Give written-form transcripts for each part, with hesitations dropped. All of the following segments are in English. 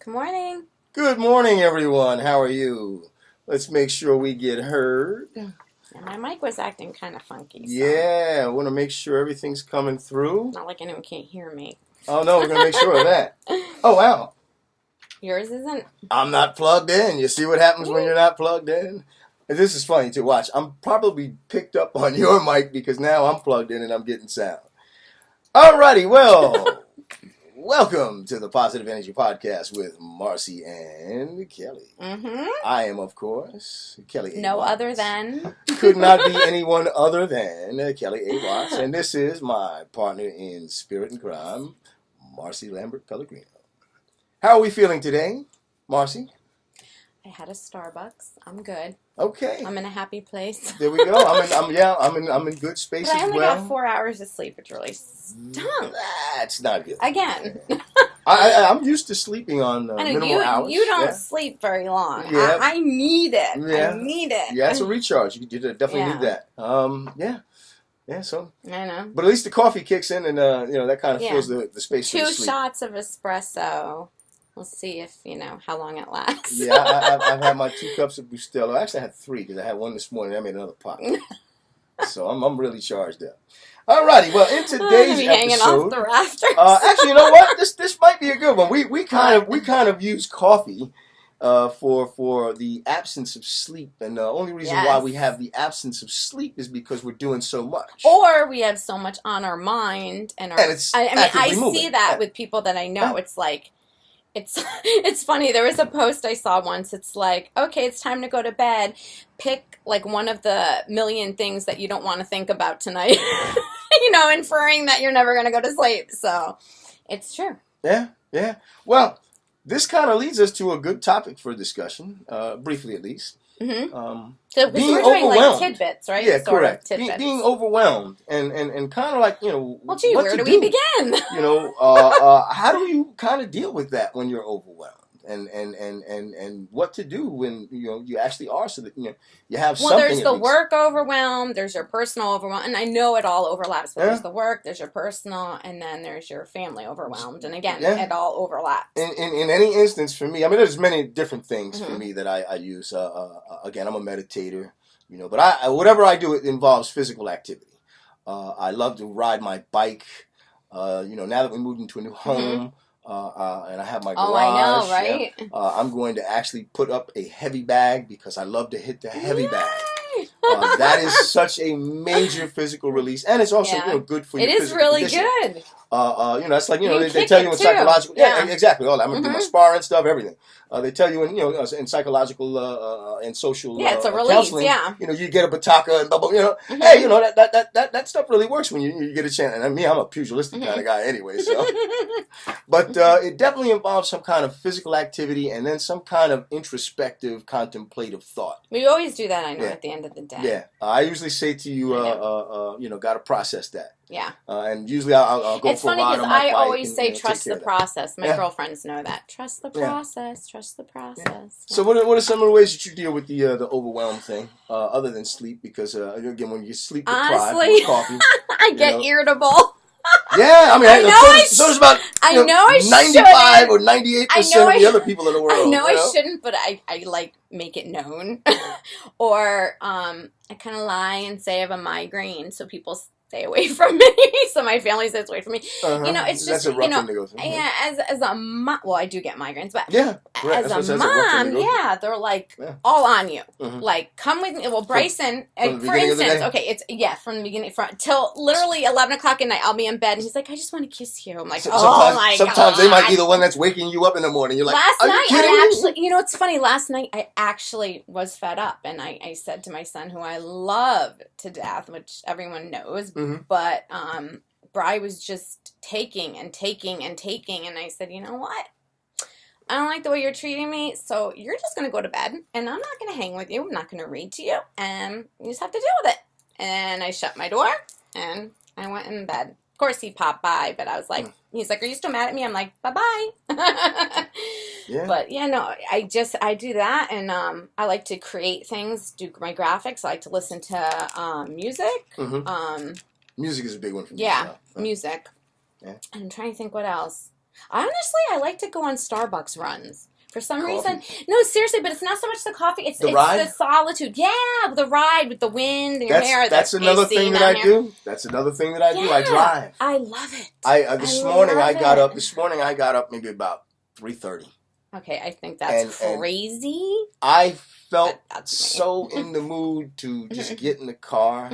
Good morning. Good morning, everyone. How are you? Let's make sure we get heard. Yeah, my mic was acting kind of funky. So. Yeah, I want to make sure everything's coming through. Not like anyone can't hear me. Oh, no, we're going to make sure of that. Oh, wow. Yours isn't? I'm not plugged in. You see what happens when you're not plugged in? This is funny to watch. I'm probably picked up on your mic because now I'm plugged in and I'm getting sound. Alrighty, well, welcome to the Positive Energy Podcast with Marcy and Kelly. Mm-hmm. I am, of course, Kelly A. No Watts. other than. Could not be anyone other than Kelly A. Watts. And this is my partner in spirit and crime, Marcy Lambert Pellegrino. How are we feeling today, Marcy? I had a Starbucks. I'm good. Okay. I'm in a happy place. There we go. I'm in good space But as I only well. got 4 hours of sleep, which really stunk. That's not good. Again. I'm used to sleeping on I know minimal hours. you don't sleep very long. Yeah. I need it. Yeah. I need it. Yeah, it's a recharge. You definitely need that. Yeah, so. I know. But at least the coffee kicks in and, that kind of fills the space for 2 sleep. shots of espresso. We'll see if, how long it lasts. Yeah, I've had my 2 cups of Bustelo. Actually, I had 3 because I had one this morning and I made another pot. So I'm really charged up. Alrighty, well, in today's episode, hanging off the rafters. Actually, you know what? This might be a good one. We kind of use coffee for the absence of sleep, and the only reason why we have the absence of sleep is because we're doing so much, or we have so much on our mind, and it's I moving. See that with people that I know. It's like. It's funny. There was a post I saw once. It's like, okay, it's time to go to bed. Pick like one of the million things that you don't want to think about tonight. Inferring that you're never going to go to sleep. So it's true. Yeah. Well, this kind of leads us to a good topic for discussion, briefly at least. Mm-hmm. So being we're doing overwhelmed. like tidbits, right? Yeah, sort correct. Of tidbits. Being overwhelmed and kind of like, Well, gee, where do we begin? How do you kind of deal with that when you're overwhelmed? And what to do when you actually are, so that you have something. Well, there's the work overwhelm, there's your personal overwhelm, and I know it all overlaps. But there's the work, there's your personal, and then there's your family overwhelmed, and again, it all overlaps. In any instance, for me, I mean, there's many different things for me that I use. Again, I'm a meditator, but whatever I do, it involves physical activity. I love to ride my bike. Now that we moved into a new home. And I have my garage. Oh, I know, right? Yeah. I'm going to actually put up a heavy bag because I love to hit the heavy bag. That is such a major physical release, and it's also good for your physical condition. It is really good. It's like they tell you in psychological. Yeah, exactly. All that. I'm gonna do my sparring stuff, everything. They tell you in psychological and social it's a release, counseling. Yeah. You get a bataka and blah. Hey, that stuff really works when you get a chance. And I'm a pugilistic kind of guy anyway. So, but it definitely involves some kind of physical activity and then some kind of introspective, contemplative thought. We always do that. I know at the end of the day. Yeah, I usually say to you, got to process that. Yeah. And usually I'll go it's for a ride on my bike. It's funny because I always say and trust the process. My girlfriends know that. Trust the process. Trust the process. Yeah. So what are some of the ways that you deal with the overwhelm thing, other than sleep? Because again, when you sleep deprived with coffee, I get irritable. Yeah, I mean, so does about 95 or 98% of the other people in the world. I know I shouldn't, but I like make it known, or I kind of lie and say I have a migraine, so people stay away from me. So my family stays away from me. It's just that's a rough thing to go through. Yeah, as a mom, well, I do get migraines, but as a mom, they're like all on you. Mm-hmm. Like, come with me. Well, Bryson, for instance, it's from the beginning, till literally 11 o'clock at night, I'll be in bed, and he's like, I just want to kiss you. I'm like, sometimes they might be the one that's waking you up in the morning. You're like, last are night, you kidding I actually, me? It's funny. Last night, I actually was fed up, and I said to my son, who I love to death, which everyone knows. Mm-hmm. But Bri was just taking and taking and taking, and I said, you know what? I don't like the way you're treating me, so you're just going to go to bed, and I'm not going to hang with you. I'm not going to read to you, and you just have to deal with it. And I shut my door, and I went in bed. Of course, he popped by, but I was like, he's like, are you still mad at me? I'm like, bye-bye. But, I do that, and I like to create things, do my graphics. I like to listen to music. Mm-hmm. Music is a big one for me. Yeah, music. Yeah. I'm trying to think what else. Honestly, I like to go on Starbucks runs. For some reason. No, seriously, but it's not so much the coffee. It's the solitude. Yeah, the ride with the wind in your hair. That's another thing that I do. That's another thing that I do. I drive. I love it. This morning I got up maybe about 3:30. Okay, I think that's crazy. I felt so in the mood to just get in the car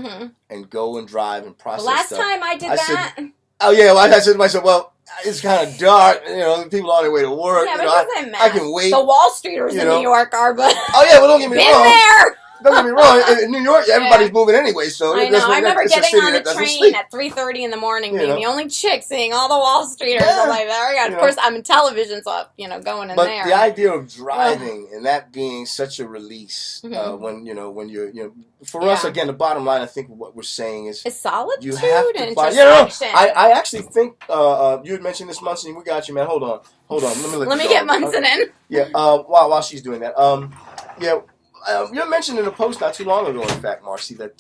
and go and drive and process Last stuff. time I did that. Oh yeah, well, I said to myself, well, it's kind of dark. People are on their way to work. Yeah, but it doesn't matter. I can wait. The Wall Streeters in New York are, but oh yeah, well, don't get me wrong. There. Don't get me wrong. In New York, everybody's moving anyway. So I know. I remember getting on the train at 3:30 in the morning, being the only chick seeing all the Wall Streeters. I'm like, there we go. Of course, I'm in television, so going in there. But the idea of driving and that being such a release, when you're for us again, the bottom line, I think what we're saying is solitude you have to and find. I actually think you had mentioned this, Munson. We got you, man. Hold on. Let me get Munson in. Yeah. While she's doing that, you mentioned in a post not too long ago, in fact, Marcy, that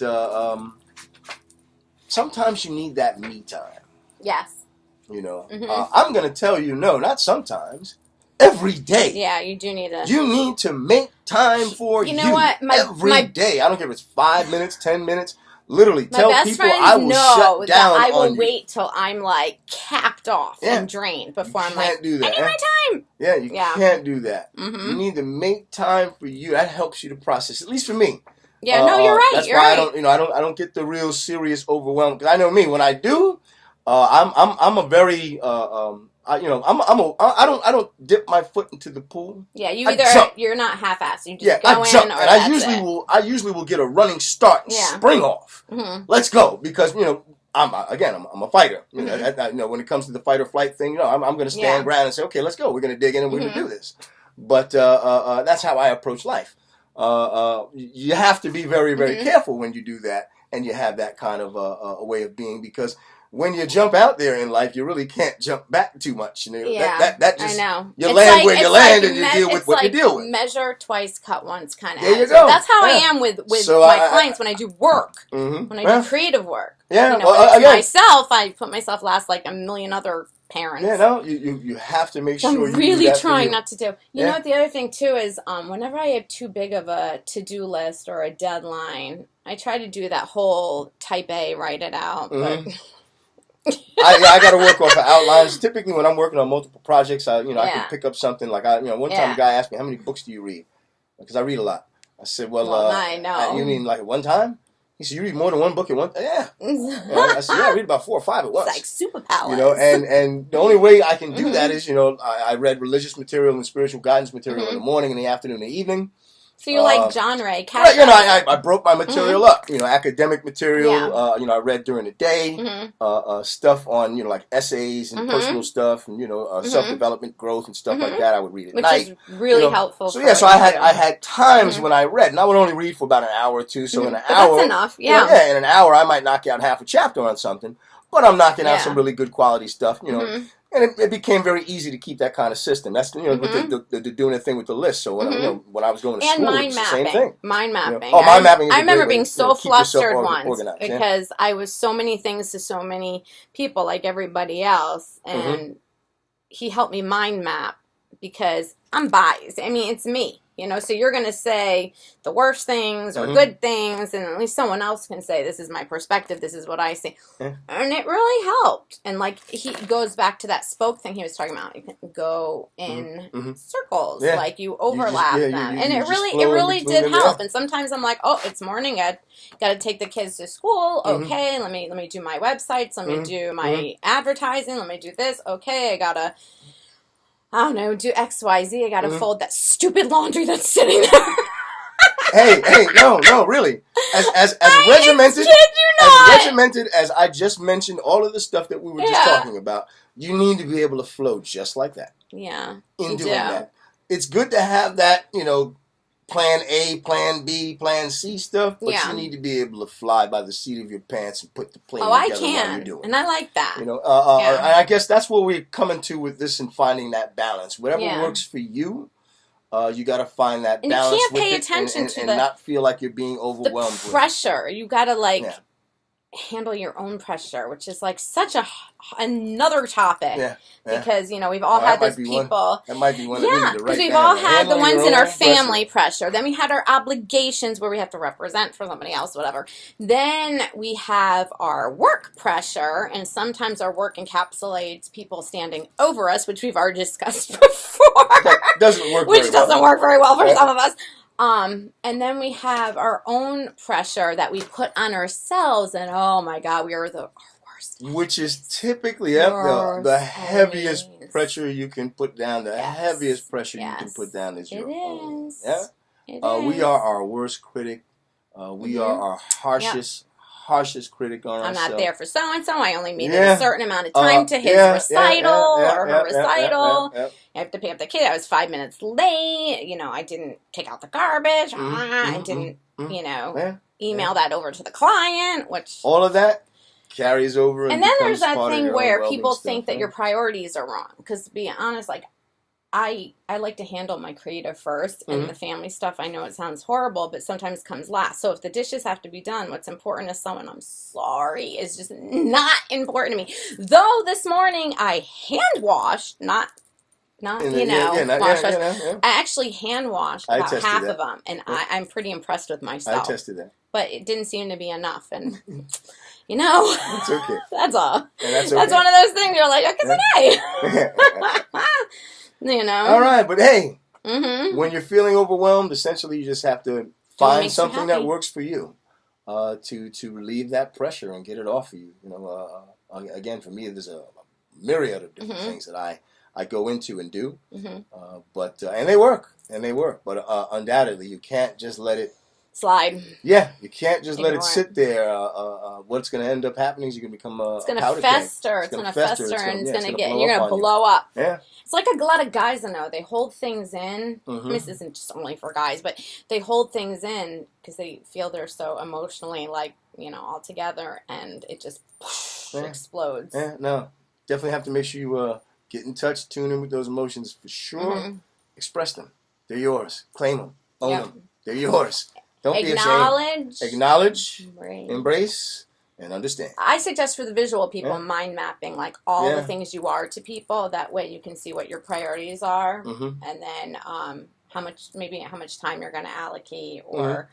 sometimes you need that me time. Yes. I'm going to tell you, no, not sometimes. Every day. Yeah, you do need to. You need to make time for you. You know what? Every day. I don't care if it's 5 minutes, 10 minutes. Literally, tell people I will shut down that I will on you. wait till I'm like capped off and drained before I'm like, do that. I need my time. Yeah, you can't do that. You need to make time for you. That helps you to process, at least for me. Yeah, no, you're right. That's why I don't get the real serious overwhelm, because I know me. When I do, I'm a very I don't dip my foot into the pool. Yeah, you're not half-assed. You just go in, jump, and I usually will get a running start and spring off. Let's go, because I'm a fighter. When it comes to the fight or flight thing, I'm going to stand ground and say, okay, let's go. We're going to dig in and we're going to do this. But that's how I approach life. You have to be very, very careful when you do that, and you have that kind of a way of being, because when you jump out there in life, you really can't jump back too much. That just, I know. You land where you land, and you deal with what you deal with. Measure twice, cut once kind of. There you go. That's how I am with my clients when I do work, when I do creative work. Yeah, myself, I put myself last like a million other parents. Yeah, no, you have to make sure. I'm really trying not to do. You know what? The other thing too is, whenever I have too big of a to-do list or a deadline, I try to do that whole type A, write it out, but. I got to work off of outlines. Typically, when I'm working on multiple projects, I can pick up something like one time a guy asked me, "How many books do you read?" Because I read a lot. I said, "Well, I know. You mean like at one time?" He said, "You read more than one book at one?" Yeah. I said, "Yeah, I read about 4 or 5 at once." It's like superpowers. And the only way I can do that is, I read religious material and spiritual guidance material in the morning, in the afternoon, and the evening. So you like genre, right? I broke my material up. Academic material. I read during the day. Stuff on like essays and personal stuff, and self-development, growth, and stuff like that. I would read at night, which is really helpful. So I had times when I read, and I would only read for about an hour or two. So in an hour, that's enough. Yeah. In an hour, I might knock out half a chapter on something, but I'm knocking out some really good quality stuff. And it became very easy to keep that kind of system. That's with the doing the thing with the list. So when I was going to school, it's the same thing. Mind mapping. Mind mapping. I remember being so flustered once because I was so many things to so many people, like everybody else, and he helped me mind map because I'm biased. I mean, it's me. So you're going to say the worst things or good things, and at least someone else can say, this is my perspective, this is what I see. Yeah. And it really helped. And he goes back to that spoke thing he was talking about. You can go in circles, like you overlap them. And it really did help. And sometimes I'm like, oh, it's morning, I got to take the kids to school. Okay, let me do my websites, let me do my advertising, let me do this. Okay, I got to do XYZ. I gotta fold that stupid laundry that's sitting there. hey, no, really. As regimented as I just mentioned, all of the stuff that we were just talking about, you need to be able to flow just like that. Yeah. In doing that. It's good to have that, plan A, plan B, plan C stuff, but you need to be able to fly by the seat of your pants and put the plane together while you're doing it. And I like that. And I guess that's what we're coming to with this and finding that balance. Whatever works for you, you got to find that balance with it. You can't pay attention to and not feel like you're being overwhelmed the pressure. You got to handle your own pressure, which is like such another topic. Yeah. Because, you know, we've all had those people. That might be one yeah, because we've all had the ones in our family pressure. Then we had our obligations where we have to represent for somebody else, whatever. Then we have our work pressure, and sometimes our work encapsulates people standing over us, which we've already discussed before. That doesn't work which doesn't work very well for some of us. And then we have our own pressure that we put on ourselves, and oh my God, we are the worst. Which is typically the heaviest pressure you can put down. The heaviest pressure you can put down is your own. Yeah, we are our worst critic. We are our harshest critic on ourselves. I'm not there for so and so. I only made it a certain amount of time to his recital or her recital. I have to pick up the kid. I was 5 minutes late. You know, I didn't take out the garbage. I didn't, you know, email that over to the client. Which all of that carries over. And then there's that thing where people think that your priorities are wrong. Because to be honest, like I like to handle my creative first, and the family stuff, I know it sounds horrible, but sometimes comes last. So if the dishes have to be done, what's important to someone, I'm sorry, is just not important to me. Though this morning I hand washed, not wash. I actually hand washed about half of them, and I'm pretty impressed with myself. I tested that. But it didn't seem to be enough, and you know, it's okay. That's all. And that's okay. That's one of those things you're like, okay. You know. All right, but hey, when you're feeling overwhelmed, essentially you just have to find something that works for you to relieve that pressure and get it off of you. You know, again, for me, there's a myriad of different things that I go into and do, but and they work, but undoubtedly you can't just let it slide. Yeah, you can't just let it sit there. What's going to end up happening is you're going to become a It's going to fester. It's going to fester, and it's going to get. You're going to blow up. Yeah. It's like a lot of guys I know. They hold things in. This isn't just only for guys, but they hold things in because they feel they're so emotionally all together, and it just explodes. Yeah. No, definitely have to make sure you get in touch, tune in with those emotions for sure. Express them. They're yours. Claim them. Own them. They're yours. Don't be ashamed. Acknowledge, embrace, and understand. I suggest for the visual people, mind mapping, like all the things you are to people. That way you can see what your priorities are, and then how much time you're going to allocate, or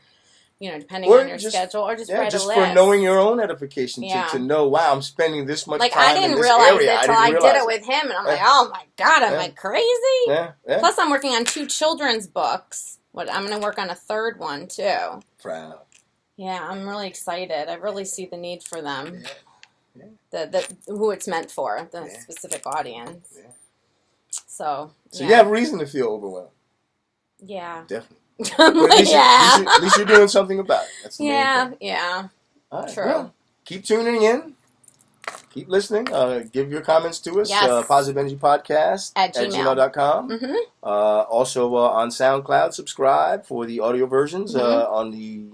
depending on your schedule, or just write a list. Just for knowing your own edification, to know, wow, I'm spending this much time in this area. I didn't realize it until I did it with him, and I'm like, oh my God, am I crazy? Yeah. Plus, I'm working on 2 children's books. I'm going to work on a 3rd one, too. Proud. Yeah, I'm really excited. I really see the need for them. The who it's meant for, the specific audience. Yeah. So you have reason to feel overwhelmed. Yeah. Definitely. At least you're doing something about it. That's the main thing. Yeah. All right, true. Well, keep tuning in. Keep listening. Give your comments to us. Yes. Positive Energy Podcast at gmail.com. Also on SoundCloud, subscribe for the audio versions. On the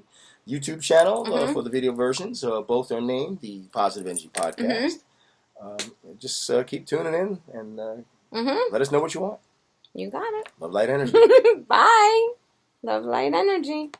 YouTube channel for the video versions. Both are named the Positive Energy Podcast. Just keep tuning in and let us know what you want. You got it. Love, light, energy. Bye. Love, light, energy.